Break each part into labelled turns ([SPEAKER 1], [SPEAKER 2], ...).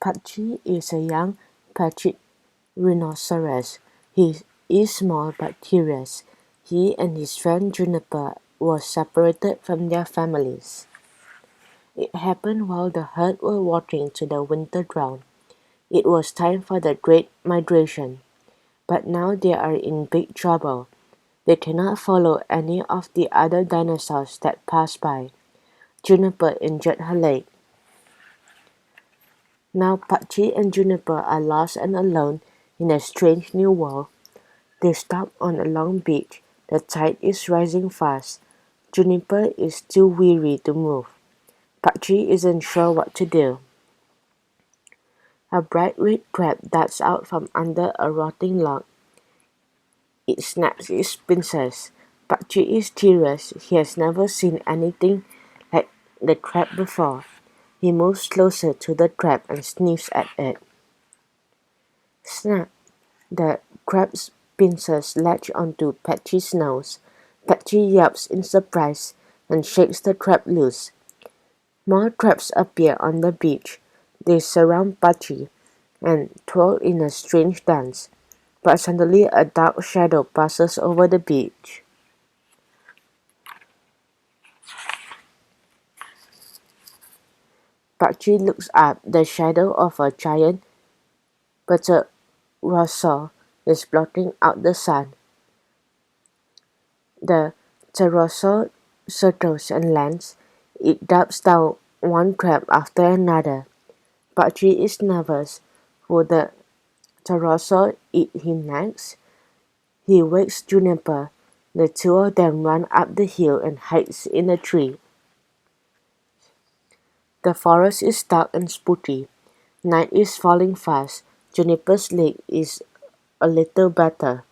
[SPEAKER 1] Patchy is a young patchy rhinoceros. He is small but curious. He and his friend Juniper were separated from their families. It happened while the herd were watering to the winter drought. It was time for the great migration. But now they are in big trouble. They cannot follow any of the other dinosaurs that pass by. Juniper injured her leg. Now Patchy and Juniper are lost and alone in a strange new world. They stop on a long beach. The tide is rising fast. Juniper is too weary to move. Patchy isn't sure what to do. A bright red crab darts out from under a rotting log. It snaps its pincers. Patchy is curious. He has never seen anything like the crab before. He moves closer to the crab and sniffs at it. Snap! The crab's pincers latch onto Patchy's nose. Patchy yelps in surprise and shakes the crab loose. More crabs appear on the beach. They surround Patchy and twirl in a strange dance. But suddenly a dark shadow passes over the beach. Patchy looks up. The shadow of a giant pterosaur is blotting out the sun. The pterosaur circles and lands. It dumps down one crab after another. Patchy is nervous. Will the pterosaur eat him next? He wakes Juniper. The two of them run up the hill and hide in a tree. The forest is dark and spooky. Night is falling fast. Juniper's leg is a little better,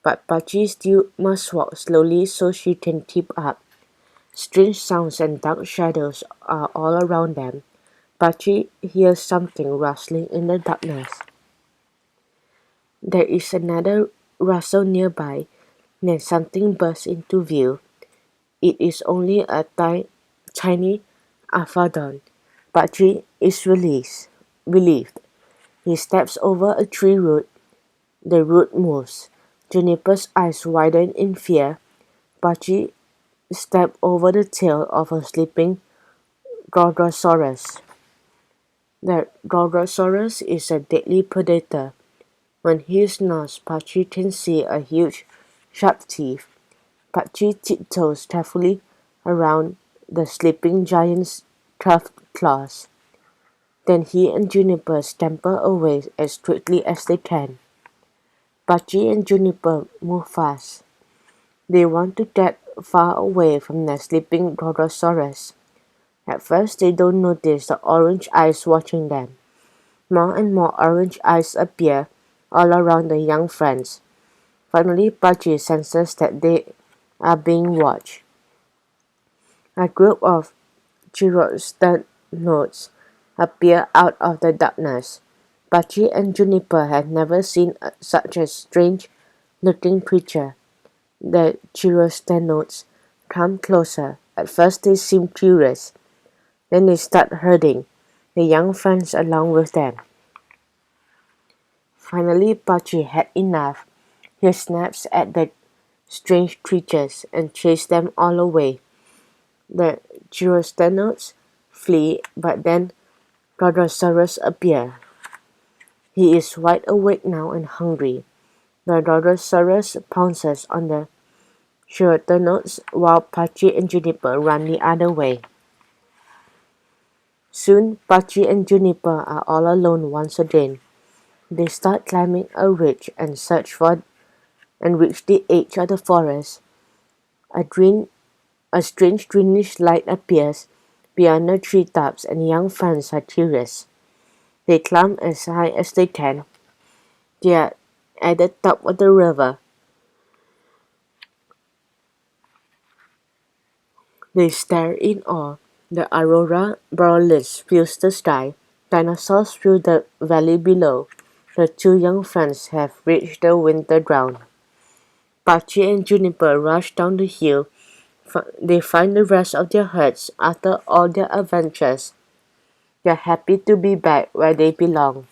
[SPEAKER 1] but Patchy still must walk slowly so she can keep up. Strange sounds and dark shadows are all around them. Patchy hears something rustling in the darkness. There is another rustle nearby. Then something bursts into view. It is only a tiny aphodon. Patchy is relieved. He steps over a tree root. The root moves. Juniper's eyes widen in fear. Patchy steps over the tail of a sleeping Drodrosaurus. The Drodrosaurus is a deadly predator. When he snores, Patchy can see a huge, sharp teeth. Patchy tiptoes carefully around the sleeping giant's tough claws. Then he and Juniper scamper away as quickly as they can. Patchy and Juniper move fast. They want to get far away from the sleeping Drodrosaurus. At first they don't notice the orange eyes watching them. More and more orange eyes appear all around the young friends. Finally, Patchy senses that they are being watched. A group of notes appear out of the darkness. Patchy and Juniper had never seen such a strange-looking creature. The notes come closer. At first they seem curious. Then they start herding the young friends along with them. Finally, Patchy had enough. He snaps at the strange creatures and chases them all away. The notes flee, but then Drodrosaurus appear. He is wide awake now and hungry. The Drodrosaurus pounces on the notes while Patchy and Juniper run the other way. Soon, Patchy and Juniper are all alone once again. They start climbing a ridge and reach the edge of the forest. A strange greenish light appears beyond the treetops and young friends are curious. They climb as high as they can. They are at the top of the river. They stare in awe. The aurora borealis fills the sky. Dinosaurs fill the valley below. The two young friends have reached the winter ground. Patchy and Juniper rush down the hill. They find the rest of their herds after all their adventures. They're happy to be back where they belong.